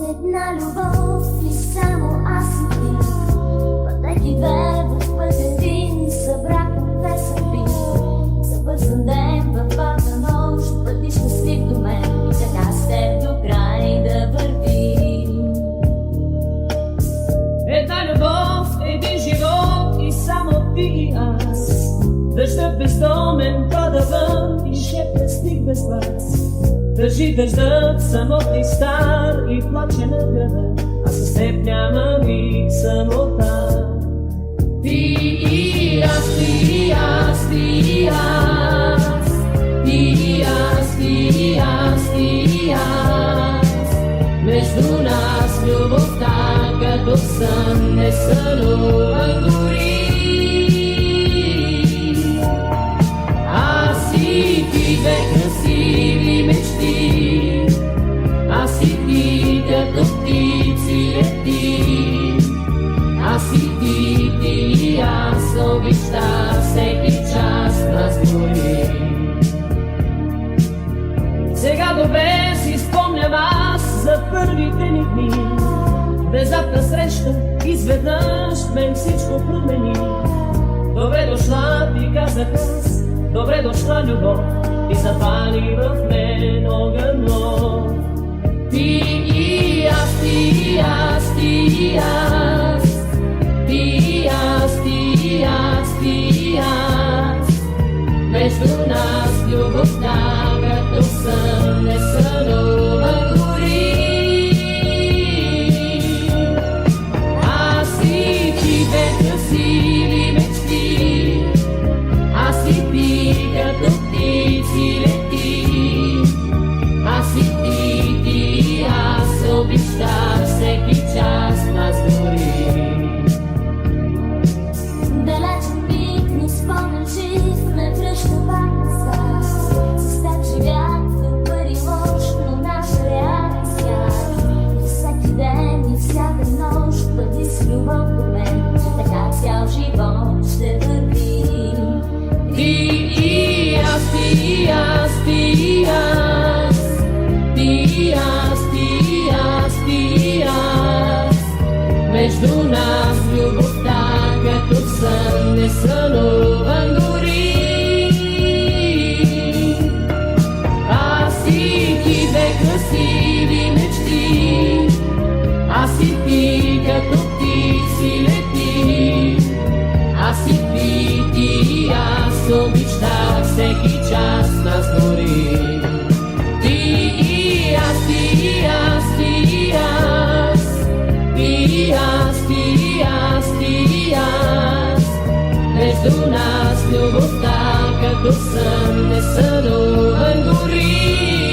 Една любов и само аз и ти, пътеки две в път един, събраха две съдби. Забързан ден в първа нощ, пъти щастлив до мен, и така с теб до край да вървим. Една любов, един живот и само ти и аз. Дъждът бездомен пада вън и шепне стих без глас. Държи дъждът самотни стар и плаче на града, а със теб няма ми самота. Ти и аз, ти и аз, ти и аз, ти и аз, ти и аз, ти и аз. Между нас любовта като сън не сънува дори. Аз и ти две красиви мечти, аз и ти като птици лети, аз и ти, ти и аз обичта всеки час нас дори. Сега добре си спомням аз за първите ни дни. Внезапна среща изведнъж мен всичко промени. Добре дошла, ти казах аз, добре дошла любов, и запали в мен огън нов. Ти и аз, ти и аз, ти и аз, ти и аз, ти и аз, ти и аз. Между нас любовта като сън не сънува дори. Аз и ти две красиви мечти, аз и ти като птици лети, аз и ти, ти и аз обичта всеки час нас дори. Далечен миг ни спомен жив ме връща пак назад. С теб живях добър и лош, но наша реален свят. И всеки ден и всяка нощ бъди с любов до мен, така цял живот ще вървим. Ти и аз, ти и аз, ти и аз, ти и аз, ти и аз, ти и аз. Между нас любовта като сън не сънува дори. Аз и ти две красиви мечти, аз и ти като птици лети, аз и ти, ти и аз обичта всеки час нас дори. Ти и аз, ти и аз, ти и аз, ти и аз, ти и аз, ти и аз. Между нас любовта като сън не сънува дори.